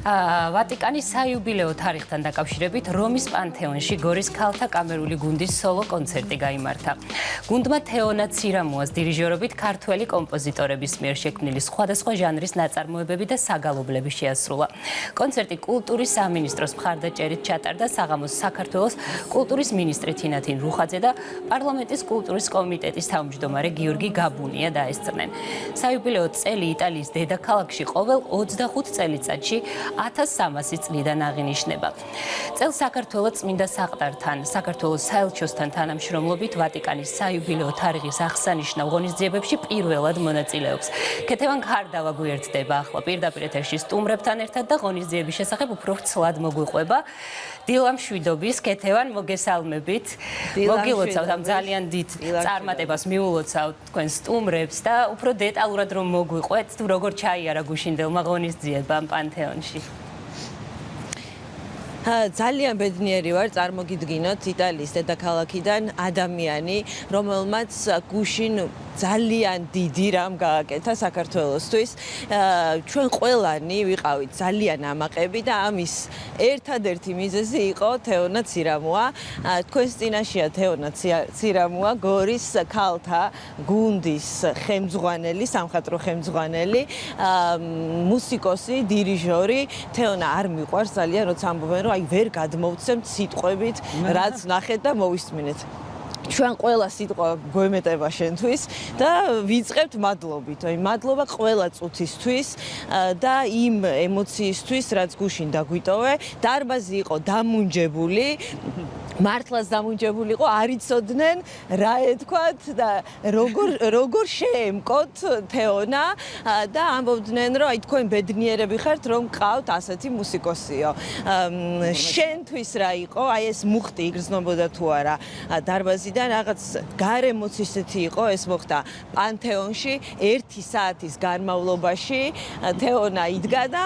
ვატიკანის საიუბილეო თარიღთან დაკავშირებით რომის პანთეონში გორის ქალთა კამერული გუნდის სოლო კონცერტი გაიმართა. გუნდმა თეონა ცირამუას დირიჟორობით ქართველი კომპოზიტორების მიერ შექმნილი სხვადასხვა ჟანრის ნაწარმოებები და საგალობლები შეასრულა. კონცერტი კულტურის სამინისტროს მხარდაჭერით ჩატარდა საღამოს საქართველოს კულტურის მინისტრი თინათინ რუხაძე და პარლამენტის კულტურის კომიტეტის თავმჯდომარე გიორგი გაბუნია დაესწრნენ. საიუბილეო წელი იტალიის დედაქალაქში ყოველ 25 წელიწადში 1300 წლიდან აღინიშნება. წელს საქართველოს წმინდა საყდართან, საქართველოს საელჩოსთან თანამშრომლობით ვატიკანის საიუბილეო თარიღის აღსანიშნავ ღონისძიებებში პირველად მონაწილეობს. ქეთევან ქარდავა გვერდდება ახლა პირდაპირ ეთერში სტუმრებთან ერთად და ღონისძიების შესახებ უფრო ვრცლად მოგვიყვება. დილა მშვიდობის, ქეთევან, მოგესალმებით. მოგილოცავთ ამ ძალიან დიდ წარმატებას მიულოცავთ თქვენ სტუმრებს და უფრო დეტალურად რომ მოგვიყვეთ, თუ როგორ ჩაიარა გუშინდელმა ღონისძიებამ პანთეონში. ძალიან ბედნიერი ვარ წარმოგიდგინოთ იტალიის დედაქალაქიდან ადამიანი, რომელმაც გუშინ ძალიან დიდი რამ გააკეთა საქართველოსთვის. ჩვენ ყველანი ვიყავით ძალიან ამაყები და ამის ერთადერთი მიზეზი იყო თეონა ცირამუა. თქვენს წინაშეა თეონა ცირამუა, გორის ქალთა გუნდის ხელმძღვანელი, სამხატვრო ხელმძღვანელი, მუსიკოსი, დირიჟორი. თეონა არ მიყვარს ძალიან, როცა ამბობენ, რომ აი ვერ გადმოვცემთ სიტყვებით, რაც ნახეთ და მოვისმინეთ. ჩვენ ყველა სიტყვა გვემეტება შენთვის და ვიწყებთ მადლობით. აი მადლობა ყველა წუთისთვის და იმ ემოციისთვის, რაც გუშინ დაგვიტოვე. დარბაზი იყო დამუნჯებული. მართლაც დამუნჯებული იყო, არ იცოდნენ რა ეთქვათ და როგორ შეემკოთ თეონა და ამბობდნენ, რომ აი თქვენ ბედნიერები ხართ, რომ გყავთ ასეთი მუსიკოსიო. შენთვის რა იყო? აი ეს მუხტი იგრძნობოდა თუ არა დარბაზიდან, რაღაც გარემოც ისეთი იყო, ეს მოხდა პანთეონში 1 საათის განმავლობაში. თეონა იდგა და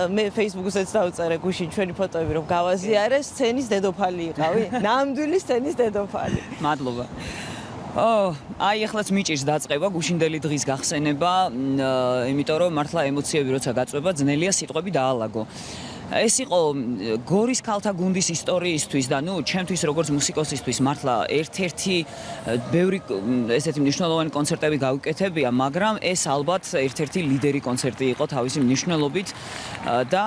მე Facebook-საც დავწერე გუშინ ჩვენი ფოტოები რომ გავაზიარე, სცენის დედოფალი იყავი. ნამდვილი სცენის დედოფალი. მადლობა. აი ახლაც მიჭირს დაწყება გუშინდელი დღის გახსენება, იმიტომ რომ მართლა ემოციები როცა გაწვება, ძნელია სიტყვები დაალაგო. ეს იყო გორის ქალთა გუნდის ისტორიისთვის და ჩემთვის როგორც მუსიკოსისთვის მართლა ერთ-ერთი ბევრი ესეთი მნიშვნელოვანი კონცერტები გავიკეთებია, მაგრამ ეს ალბათ ერთ-ერთი ლიდერი კონცერტი იყო თავისი მნიშვნელობით და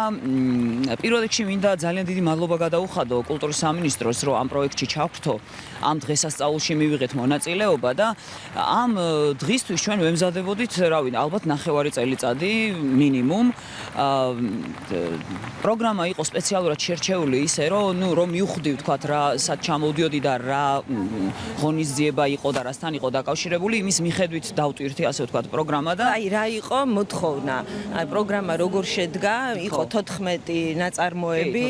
პირველ რიგში მინდა ძალიან დიდი მადლობა გადაუხადო კულტურის სამინისტროს, რომ ამ პროექტში ჩავხრთო, ამ დღესასწაულში მივიღეთ მონაწილეობა და ამ დღისთვის ჩვენ ვემზადებოდით, ალბათ 9 წელიწადი მინიმუმ. პროგრამა იყო სპეციალურად შერჩეული ისე, რომ მივხვდი ვთქვათ რა სად ჩამოვდიოდი და რა ღონისძიება იყო და რასთან იყო დაკავშირებული, იმის მიხედვით დავტვირთი ასე ვთქვათ პროგრამა და აი რა იყო მოთხოვნა. აი პროგრამა როგორ შედგა, იყო 14 ნაწარმოები,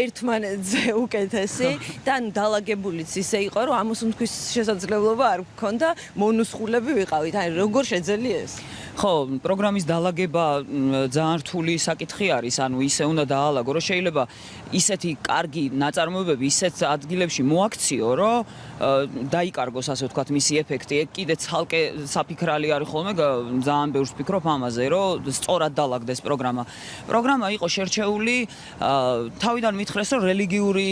ერთმანეთზე უკეთესი და დალაგებულიც ისე იყო, რომ ამოსუნთქვის შესაძლებლობა არ გქონდა, მონუსხულები ვიყავით. აი როგორ შეძელი ეს? ხო, პროგრამის დალაგება ძალიან რთული საკითხი არის, ანუ ისე უნდა დაალაგო, რომ შეიძლება ისეთი კარგი ნაწარმოებები ისეთ ადგილებში მოაქციო, რომ დაიკარგოს ასე ვთქვათ მისი ეფექტი. კიდე ცალკე საფიქრალი არის ხოლმე, ძალიან ბევრს ვფიქრობ ამაზე, რომ სწორად დაალაგდეს პროგრამა. პროგრამა იყო შერჩეული, თავიდან მითხრეს, რომ რელიგიური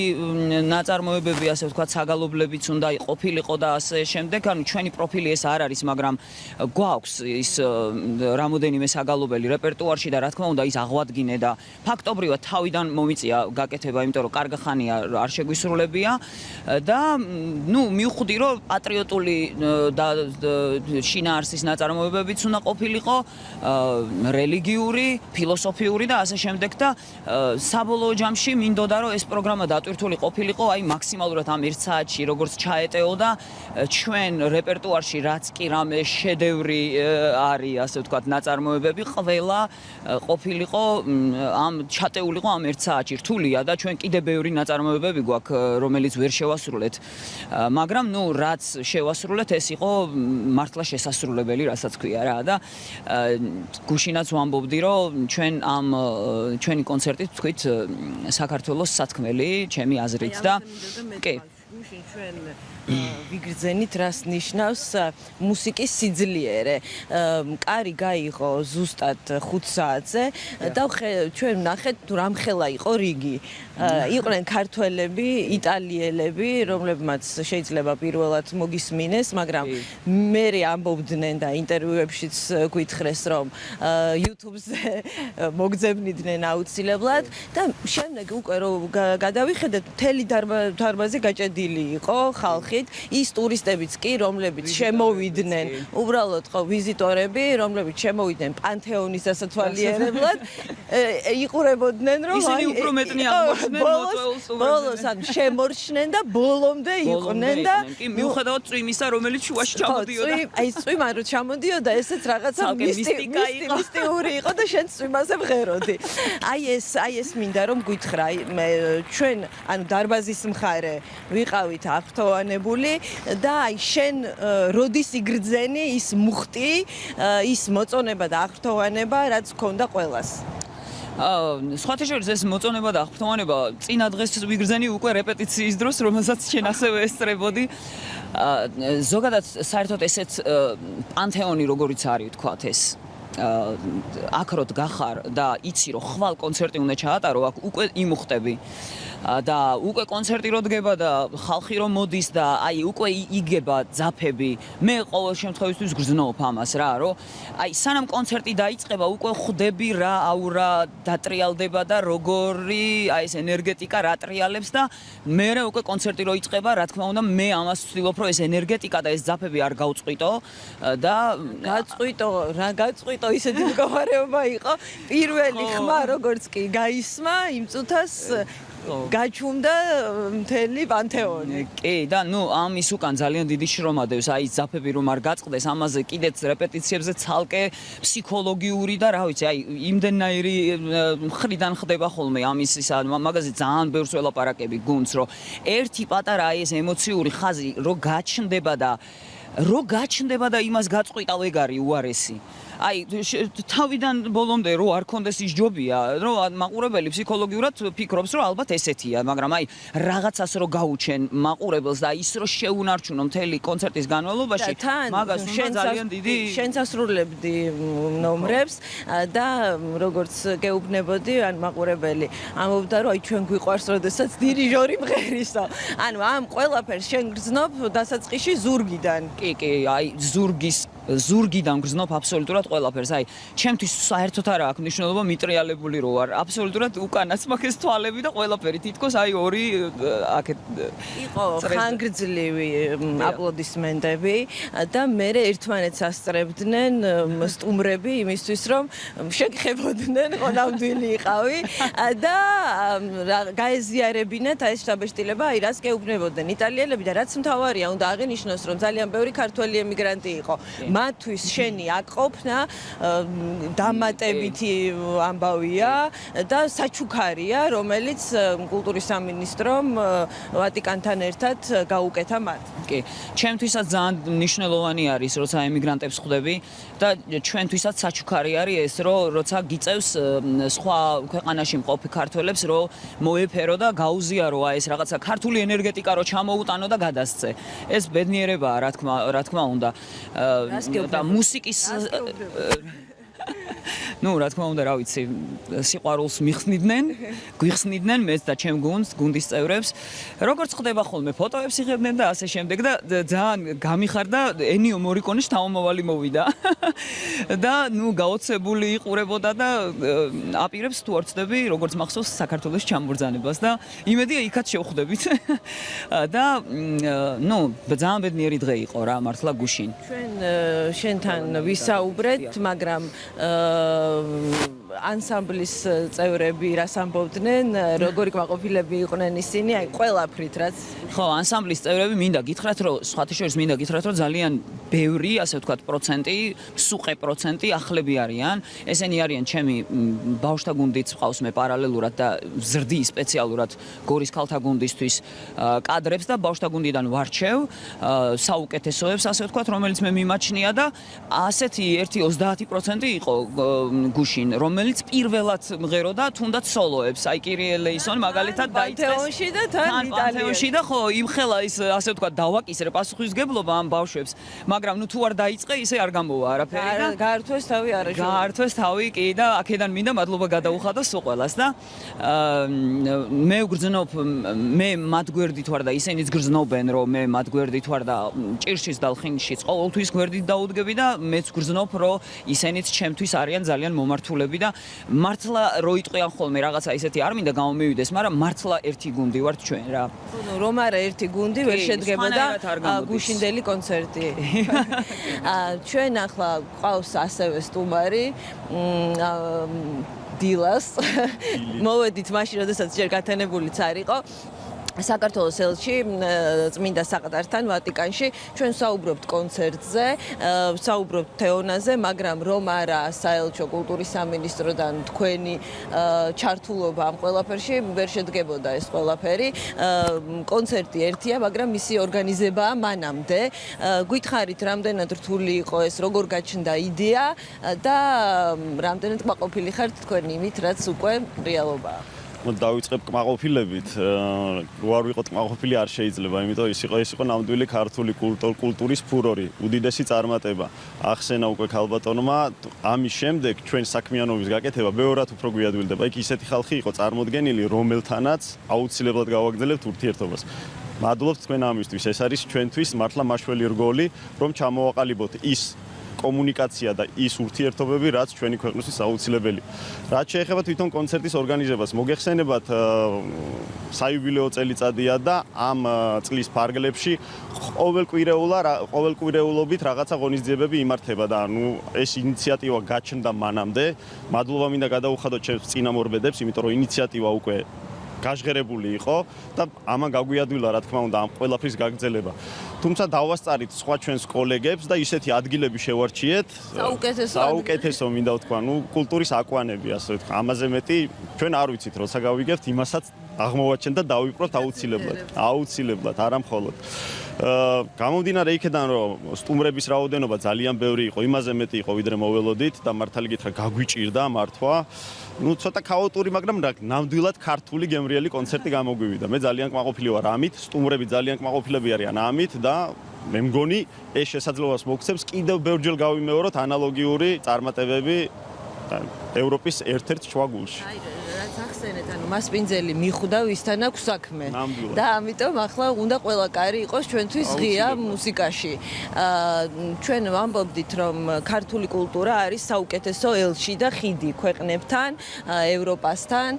ნაწარმოებები ასე ვთქვათ საგალობლებიც უნდა ყოფილიყო და ასე შემდეგ, ანუ ჩვენი პროფილი ეს არ არის, მაგრამ გვაქვს ის რამოდენიმე საგალობელი რეპერტუარში და რა თქმა უნდა ის აღვადგინე და ფაქტობრივად თავიდან მომიწია გაკეთება, იმიტომ რომ კარგი ხანია არ შეგვისრულებია და მივხვდი რომ პატრიოტული და შინაარსის ნაწარმოებებიც უნდა ყოფილიყო, რელიგიური, ფილოსოფიური და ასე შემდეგ და საბოლოო ჯამში მინდოდა რომ ეს პროგრამა დატვირთული ყოფილიყო აი მაქსიმალურად ამ 1 საათში როგორც ჩაეტეოდა ჩვენ რეპერტუარში რაც კი რამე შედევრი არის ასე ვთქვათ ნაწარმოებები ყველა ყოფილიყო ამ ჩატეულიყო ამ 1 საათში. რთულია და ჩვენ კიდე ბევრი ნაწარმოებები გვაქვს რომელიც ვერ შევასრულეთ, მაგრამ რაც შევასრულეთ ეს იყო მართლა შესასრულებელი, რასაც ქვია რა და გუშინაც ვამბობდი რომ ჩვენ ამ ჩვენი კონცერტით თქვით საქართველოს სათქმელი ჩემი აზრით და კი გუშინ ჩვენ ვიგრძენით რას ნიშნავს მუსიკის სიძლიერე. კარი გაიღო ზუსტად 5 საათზე და ჩვენ ვნახეთ თუ რამხელა იყო რიგი. იყვნენ ქართველები, იტალიელები, რომლებმაც შეიძლება პირველად მოგისმინეს, მაგრამ მერე ამბობდნენ და ინტერვიუებშიც გვითხრეს, რომ YouTube-ზე მოგძებნიდნენ აუცილებლად და შემდეგ უკვე რომ გადავიხედეთ, მთელი დარბაზი გაჭედილი იყო ხალხით, ის ტურისტებიც კი, რომლებიც შემოვიდნენ, უბრალოდ ხო ვიზიტორები, რომლებიც შემოვიდნენ პანთეონის დასათვალიერებლად, იყურებოდნენ, რომ ისინი უფრო მეტნი აღმოჩნდნენ მოწვეულს ბოლოს ან შემორჩნენ და ბოლომდე იყვნენ და მიუხედავად წვიმისა, რომელიც შუაში ჩამოდიოდა. აი წვიმა რო ჩამოდიოდა, ესეც რაღაცა მისტიკური იყო და შენ წვიმაზე ვღეროდი. აი ეს მინდა რომ გითხრა, ჩვენ ანუ დარბაზის მხარე ვიყავით აღფრთოვანებული და აი შენ როდის იგრძენი ის მუხტი, ის მოწონება და აღფრთოვანება, რაც გქონდა ყველას. სხვათა შორის ეს მოწონება და აღფრთოვანება წინა დღეს ვიგრძენი უკვე რეპეტიციის დროს, რომელსაც შენ ასევე ესწრებოდი. ზოგადად საერთოდ ესეც პანთეონი როგორიც არის თქვათ ეს აქროთ გახარ და იცი რომ ხვალ კონცერტი უნდა ჩაატარო, აქ უკვე იმუხტები. და უკვე კონცერტი რო დგება და ხალხი რო მოდის და აი უკვე იგება ძაფები. მე ყოველ შემთხვევისთვის გრძნობ ამას რა, რომ აი სანამ კონცერტი დაიწყება, უკვე ხვდები რა აურა დატრიალდება და როგორი აი ეს ენერგეტიკა რა ტრიალებს და მერე უკვე კონცერტი რო იწყება, რა თქმა უნდა, მე ამას ვცდილობ, რომ ეს ენერგეტიკა და ეს ძაფები არ გავწყვიტო და რა გაწყვიტო ისეთი მდგომარეობა იყო. პირველი ხმა როგორც კი გაისმა, იმ წუთას გაჩუმდა მთელი პანთეონი. კი, და ნუ ამის უკან ძალიან დიდი შრომა დევს, აი ძაფები რომ არ გაწყდეს, ამაზე კიდეც რეპეტიციებზე ცალკე ფსიქოლოგიური და რა ვიცი, აი იმდენნაირი მხრიდან ხდება ხოლმე ამის ისა, მაგაზე ძალიან ბევრს ველაპარაკები გუნდს, რომ ერთი პატარა აი ეს ემოციური ხაზი რო გაჩნდება და იმას გაწყვიტავ ეგ არის უარესი. აი თავიდან ბოლომდე რო არ კონდეს ის ჯობია, რომ მაყურებელი ფსიქოლოგიურად ფიქრობს, რომ ალბათ ესეთია, მაგრამ აი რაღაცას რო გაუჩენ მაყურებელს და ის რო შეუნარჩუნო მთელი კონცერტის განმავლობაში, მაგას უნდა ძალიან დიდი შენსასრულებდი ნომრებს და როგორც გეუბნებოდი, ან მაყურებელი ამბობდა, რომ აი ჩვენ გვიყვარს, როდესაც დირიჟორი მღერისო. ანუ ამ ყველაფერს შენ გრძნობ დასაწყისში ზურგიდან. კი, აი ზურგიდან გრძნობ აბსოლუტურად ყველაფერს. აი, ჩემთვის საერთოდ არ აქვს მნიშვნელობა მიტრიალებული რო ვარ. აბსოლუტურად უკანაც მაქვს ეს თვალები და ყველაფერი. თითქოს აი ორი აქეთ იყო ხანგრძლივი აპლოდისმენტები და მე ერთმანეთს ასწრებდნენ სტუმრები იმისთვის, რომ შეგხებოდნენ, ხო ნამდვილი იყავი და გაეზიარებინათ აი ეს შთაბეჭდილება, აი რას გეუბნებოდნენ იტალიელები და რაც მთავარია, უნდა აღინიშნოს, რომ ძალიან ბევრი ქართველი ემიგრანტი იყო. მათთვის შენი აქ ყოფნა დამატებითი ამბავია და საჩუქარია, რომელიც კულტურის სამინისტრომ ვატიკანთან ერთად გაუკეთა მათ. კი, ჩემთვისაც ძალიან მნიშვნელოვანი არის, როცა ემიგრანტებს ხვდები და ჩვენთვისაც საჩუქარი არის ეს, რომ როცა გიწევს სხვა ქვეყანაში მყოფ ქართველებს, რომ მოეფერო და გაუზიარო აი ეს რაღაცა ქართული ენერგეტიკა რო ჩამოუტანო და გადასცე. ეს ბედნიერებაა, რა თქმა უნდა. და მუსიკის ნუ რა თქმა უნდა, რა ვიცი, სიყვარულს გვიხსნიდნენ მეც და ჩემ გუნდის წევრებს. როგორც ხდება ხოლმე, ფოტოებს იღებდნენ და ასე შემდეგ და ძალიან გამიხარდა ენიო მორიკონის თავმოვალი მოვიდა. და ნუ გაოცებული იყურებოდა და აპირებს თუ არ ცდები, როგორც მახსოვს საქართველოს ჩამბრძანებას და იმედია იქაც შევხვდებით. და ნუ ძალიან ბედნიერი დღე იყო რა, მართლა გუშინ. ჩვენ შენთან ვისაუბრეთ, მაგრამ ანსამბლის წევრები რას ამბობდნენ, როგორი კმაყოფილები იყვნენ ისინი, აი ყველაფრით რაც. ხო, ანსამბლის წევრები მინდა გითხრათ, რომ სხვათა შორის მინდა გითხრათ, რომ ძალიან ბევრი, ასე ვთქვათ, პროცენტი, სუყე პროცენტი ახლები არიან. ესენი არიან ჩემი ბავშვთა გუნდიც ყავს მე პარალელურად და ზრდი სპეციალურად გორის ქალთა გუნდისთვის კადრებს და ბავშვთა გუნდიდან ვარჩევ საუკეთესოებს, ასე ვთქვათ, რომელიც მე მიმაჩნია და ასეთი 1-30% იყო გუშინ, რომელიც პირველად მღეროდა თუნდაც სოლოებს. აი კირიე ლეისონი მაგალითად დაიწყეს პანთეონში და თან პანთეონში და ხო იმხელა ის ასე ვთქვათ დავაკისრე პასუხისგებლობა ამ ბავშვებს, მაგრამ ნუ თუ არ დაიწყე ისე არ გამოვა არაფერი და გაართვეს თავი არაჟო. გაართვეს თავი კი და აქედან მინდა მადლობა გადაუხადო სულ ყველას და მე ვგრძნობ მე მათ გვერდით ვარ და ისინიც გრძნობენ რომ მე მათ გვერდით ვარ და ჭირშიც და ლხინშიც ყოველთვის გვერდით დაუდგები და მეც გრძნობ რომ ისინიც ჩემთვის არიან ძალიან მომართულები და მართლა რო იტყვიან ხოლმე რაღაცა ისეთი არ მინდა გამომივიდეს, მაგრამ მართლა ერთი გუნდი ვართ ჩვენ რა. რომ არა ერთი გუნდი ვერ შედგებოდა გუშინდელი კონცერტი. ჩვენ ახლა ყავს ასევე სტუმარი დილას. მოვედით მაშინ, როდესაც ჯერ გათანებულიც არ იყო. საქართველოს ელჩი წმინდა საყდართან ვატიკანში ჩვენ საუბრობთ კონცერტზე, საუბრობთ თეონაზე, მაგრამ რომ არა საელჩო კულტურის სამინისტროდან თქვენი ჩართულობა ამ ყველაფერში ვერ შედგებოდა ეს ყველაფერი. კონცერტი ერთია, მაგრამ მისი ორგანიზებაა მანამდე. გითხარით, რამდენად რთული იყო ეს, როგორ გაჩნდა იდეა და რამდენად კმაყოფილი ხართ თქვენ იმით, რაც უკვე რეალობაა. დავიწყებ კმაყოფილებით. რო არ ვიყოთ კმაყოფილი არ შეიძლება, იმიტომ ის იყო ნამდვილი ქართული კულტურის ფურორი, უდიდესი წარმატება. ახსენა უკვე ქალბატონმა, ამის შემდეგ ჩვენ საქმიანობის გაკეთება ბევრად უფრო გვიადვილდება. იქ ისეთი ხალხი იყო წარმოდგენილი, რომელთანაც აუცილებლად გავაგრძელებთ ურთიერთობას. მადლობთ თქვენ ამისთვის. ეს არის ჩვენთვის მართლა მაშველი რგოლი, რომ ჩამოვაყალიბოთ ის კომუნიკაცია და ის ურთიერთობები, რაც ჩვენი ქვეყნისთვის აუცილებელი. რაც შეეხება თვითონ კონცერტის ორგანიზებას, მოგეხსენებათ საიუბილეო წელიწადია და ამ წლის ფარგლებში ყოველკვირეულობით რაღაცა ღონისძიებები იმართება და ნუ ეს ინიციატივა გაჩნდა მანამდე. მადლობა მინდა გადაუხადოთ ჩემს წინამორბედებს, იმიტომ რომ ინიციატივა უკვე გაჟღერებული იყო და ამან გაგვიადვილა რა თქმა უნდა ამ ყველაფრის გაგრძელება. თუმცა დავასწარით სხვა ჩვენს კოლეგებს და ისეთი ადგილები შევარჩიეთ. საუკეთესო მინდა ვთქვა, ნუ კულტურის აკვანები, ასე ვთქვა. ამაზე მეტი ჩვენ არ ვიცით, როცა გავიგებთ, იმასაც აღმოვაჩენთ და დავიპყროთ აუცილებლად. აუცილებლად, არა მხოლოდ. გამომდინარე იქედან, რომ სტუმრების რაოდენობა ძალიან ბევრი იყო, იმაზე მეტი იყო, ვიდრე მოველოდით და მართალი გითხრა, გაგვიჭირდა მართვა. ნუ ცოტა ქაოტური, მაგრამ ნამდვილად ქართული გემრიელი კონცერტი გამოგვივიდა. მე ძალიან კმაყოფილი ვარ ამით, სტუმრები ძალიან კმაყოფილები არიან ამით და მე მგონი ეს შესაძლებლობას მოგცემს კიდევ ბევრჯერ გავიმეოროთ ანალოგიური წარმატებები ევროპის ერთ-ერთ შუაგულში. რაც ახსენეთ, ანუ მასპინძელი მიხვდა ვისთან აქვს საქმე. ნამდვილად. და ამიტომ ახლა უნდა ყველა კარი იყოს ჩვენთვის ღია მუსიკაში. ჩვენ ვამბობდით, რომ ქართული კულტურა არის საუკეთესო ელჩი და ხიდი ქვეყნებთან, ევროპასთან,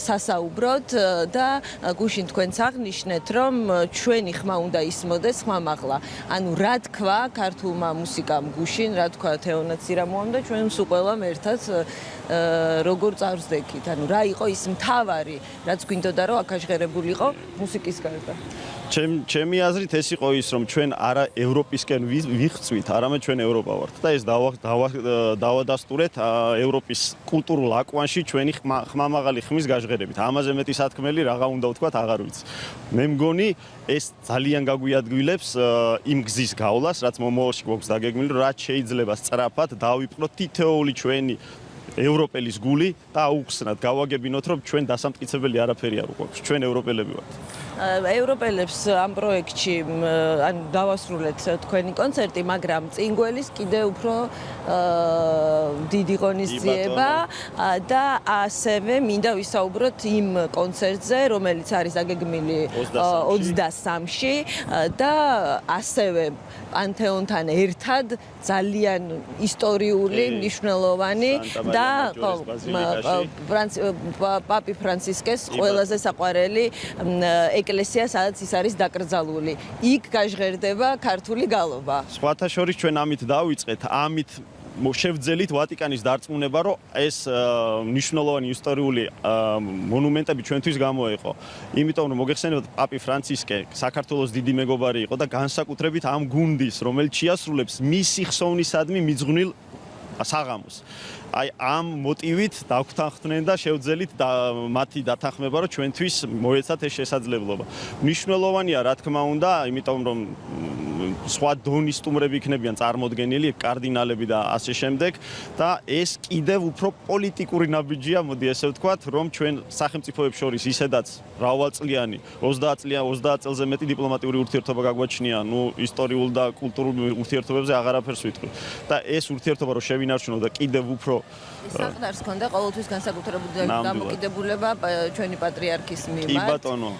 სასაუბროდ და გუშინ თქვენც აღნიშნეთ, რომ ჩვენი ხმა უნდა ისმოდეს ხმამაღლა. ანუ რა თქვა ქართულმა მუსიკამ გუშინ, რა თქვა თეონა ცირამოამ და ჩვენ სულ ყველამ ერთად როგორ წარსდექით, ანუ რა იყო ის მთავარი, რაც გვინდოდა რომ აკაშღერებულიყო მუსიკის გარდა. ჩემი აზრით ეს იყო ის, რომ ჩვენ არა ევროპისკენ ვიხწვით, არამედ ჩვენ ევროპა ვართ და ეს დავადასტურეთ ევროპის კულტურულ აკვანში ჩვენი ხმამაღალი ხმის გაჟღერებით. ამაზე მეტი სათქმელი რაღა უნდა ვთქვათ, აღარ ვიცი. მე მგონი ეს ძალიან გაგვიადგილებს იმ გზის გავლას, რაც მომავალში გვაქვს დაგეგმილი, რაც შეიძლება სწრაფად დავიპყროთ თითოეული ჩვენი ევროპელის გული და აუხსნათ, გავაგებინოთ, რომ ჩვენ დასამტკიცებელი არაფერი არ გვაქვს. ჩვენ ევროპელები ვართ. ევროპელებს ამ პროექტში ან დავასრულეთ თქვენი კონცერტი, მაგრამ წინგველის კიდე უფრო დიდი ღონისძიება და ასევე მინდა ვისაუბროთ იმ კონცერტზე, რომელიც არის დაგეგმილი 23-ში და ასევე პანთეონთან ერთად ძალიან ისტორიული, მნიშვნელოვანი და პაპი ფრანცისკეს ყველაზე საყვარელი ეკლესია, სადაც ის არის დაკრძალული. იქ გაჟღერდება ქართული გალობა. სხვათა შორის ჩვენ ამით დავიწყეთ, ამით შევძელით ვატიკანის დარწმუნება, რომ ეს მნიშვნელოვანი ისტორიული მონუმენტები ჩვენთვის გამოეყო. იმიტომ რომ მოგეხსენებათ პაპი ფრანცისკე საქართველოს დიდი მეგობარი იყო და განსაკუთრებით ამ გუნდის, რომელიც შეასრულებს მისი ხსოვნისადმი მიძღვნილ საღამოს. აი ამ მოტივით დაგვთანხმდნენ და შევძელით მათი დათანხმება, რომ ჩვენთვის მოეცათ ეს შესაძლებლობა. მნიშვნელოვანია, რა თქმა უნდა, იმიტომ რომ სხვა დონის სტუმრები იქნებიან წარმოდგენილი, კარდინალები და ასე შემდეგ და ეს კიდევ უფრო პოლიტიკური ნაბიჯია, მოდი ესე ვთქვათ, რომ ჩვენ სახელმწიფოებს შორის ისედაც მრავალწლიანი 30 წელზე მეტი დიპლომატიური ურთიერთობა გაგვაჩნია, ისტორიულ და კულტურულ ურთიერთობებზე აღარაფერს ვიტყვი. და ეს ურთიერთობა რომ შევინარჩუნოთ და კიდევ უფრო საყდარს ქონდა ყოველთვის განსაკუთრებული დამოკიდებულება ჩვენი პატრიარქის მიმართ. კი ბატონო.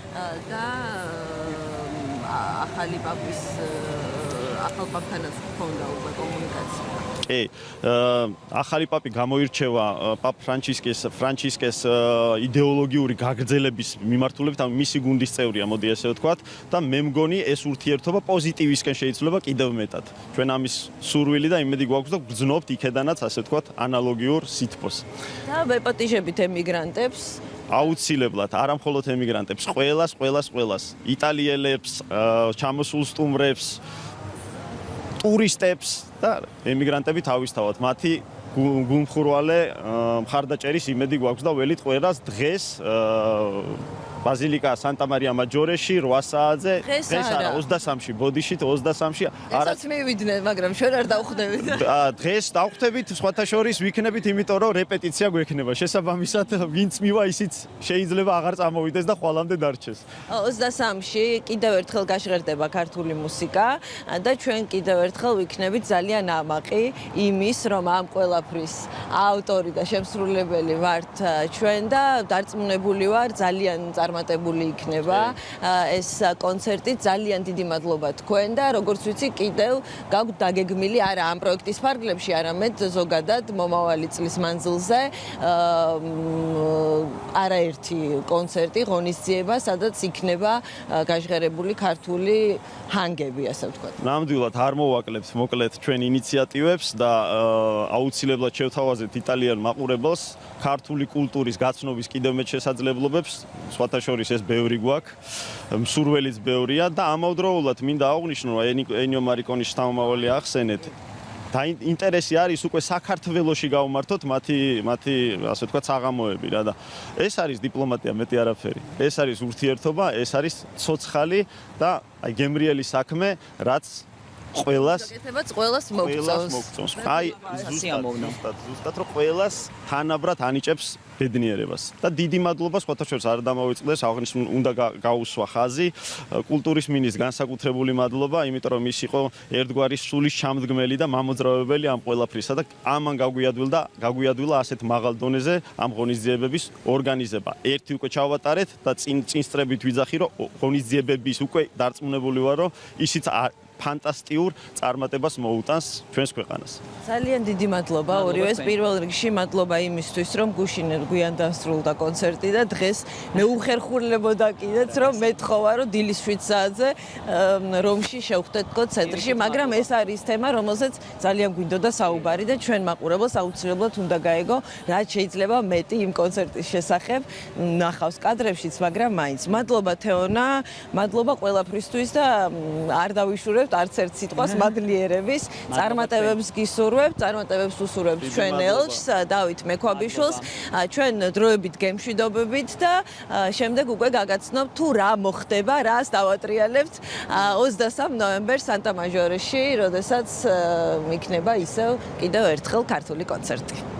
და ახალი პაპის ახალ პაპთანაც ქონდა უკვე კომუნიკაცია. კი, ახალი პაპი გამოირჩევა პაპ ფრანჩისკეს იდეოლოგიური გაგრძელების მიმართულებით, ამ მისი გუნდის წევრია, მოდი ესე ვთქვათ, და მე მგონი ეს ურთიერთობა პოზიტივისკენ შეიძლება კიდევ მეტად. ჩვენ ამის სურვილი და იმედი გვაქვს და გრძნობთ იქედანაც, ასე ვთქვათ, ანალოგიურ სითბოს. და ვეპატიჟებით ემიგრანტებს აუცილებლად, არა მხოლოდ ემიგრანტებს, ყველას, იტალიელებს, ჩამოსულ სტუმრებს, ტურისტებს და ემიგრანტები თავისთავად. მათი გულმხურვალე მხარდაჭერის იმედი გვაქვს და ველით ყველას დღეს ბაზილიკა სანტა მარია მაჯორეში 8 საათზე, დღეს არა 23-ში, ბოდიშით 23-ში. არც მივიდნენ, მაგრამ ჩვენ არ დავხვდებით. დღეს დავხვდებით, სხვათა შორის ვიქნებით, იმიტომ რომ რეპეტიცია გვექნება. შესაბამისად, ვინც მივა, ისიც შეიძლება აღარ წამოვიდეს და ხვალამდე დარჩეს. 23-ში კიდევ ერთხელ გაჟღერდება ქართული მუსიკა და ჩვენ კიდევ ერთხელ ვიქნებით ძალიან ამაყი იმის, რომ ამ ყველაფრის ავტორი და შემსრულებელი ვართ ჩვენ და დარწმუნებული ვარ, ძალიან წარმატებული იქნება ეს კონცერტი. ძალიან დიდი მადლობა თქვენ და როგორც ვიცი, კიდევ გაგვთ დაგეგმილი არა ამ პროექტის ფარგლებში, არამედ ზოგადად მომავალი წლის მანძილზე არაერთი კონცერტი, ღონისძიება, სადაც იქნება გაჟღერებული ქართული ჰანგები, ასე ვთქვათ. ნამდვილად არ მოვაკლებთ მოკლედ ჩვენ ინიციატივებს და აუცილებლად შევთავაზეთ იტალიელ მაყურებელს ქართული კულტურის გაცნობის კიდევ მეტ შესაძლებლობებს, სხვათა შორის ეს ბევრი გვაქვს, მსურველიც ბევრია და ამავდროულად მინდა აღვნიშნო, ენიო მარიკონის შთამომავალი ახსენეთ. და ინტერესი არის უკვე საქართველოში გავმართოთ მათი ასე ვთქვათ საღამოები რა და ეს არის დიპლომატია, მეტი არაფერი. ეს არის ურთიერთობა, ეს არის ცოცხალი და აი გემრიელი საქმე, რაც ყველას მოგწონს. აი ზუსტად რომ ყველას თანაბრად ანიჭებს ბედნიერებას. და დიდი მადლობა სხვათა შორის არ დამოვიწყდეს, აღნიშნულ უნდა გაუსვა ხაზი კულტურის მინისტრს განსაკუთრებული მადლობა, იმიტომ რომ ის იყო ერთგვარი სულის ჩამდგმელი და მამოძრავებელი ამ ყველაფრისა და ამან გაგვიადვილა ასეთ მაღალ დონეზე ამ ღონისძიებების ორგანიზება. ერთი უკვე ჩავატარეთ და წინსწრებით ვიძახი, რომ ღონისძიებების უკვე დარწმუნებული ვარ, რომ ისიც ფანტასტიკურ წარმატებას მოუტანს ჩვენს ქვეყანას. ძალიან დიდი მადლობა ორივეს. პირველ რიგში მადლობა იმისთვის, რომ გუშინ გვიან დასრულდა კონცერტი და დღეს მე უხერხურლებოდა კიდეც, რომ მეთხოვა, რომ დილის 7 საათზე რომში შევხვდეთკო ცენტრში, მაგრამ ეს არის თემა, რომელზეც ძალიან გვინდოდა საუბარი და ჩვენ მაყურებელს აუცილებლად უნდა გაეგო, რაც შეიძლება მეტი იმ კონცერტის შესახებ ნახავს კადრებშიც, მაგრამ მაინც. მადლობა თეონა, მადლობა ყველაფრისთვის და არ დავიშურებ არც ერთ სიტყვას მადლიერების, წარმატებებს გისურვებთ, წარმატებებს უსურვებთ ჩვენ ელჩს, დავით მექვაბიშვილს, ჩვენ დროებით გემშვიდობებით და შემდეგ უკვე გაგაცნობთ თუ რა მოხდება, რას დავატრიალებთ 23 ნოემბერს სანტა მაჟორეში, როდესაც იქნება ისევ კიდევ ერთხელ ქართული კონცერტი.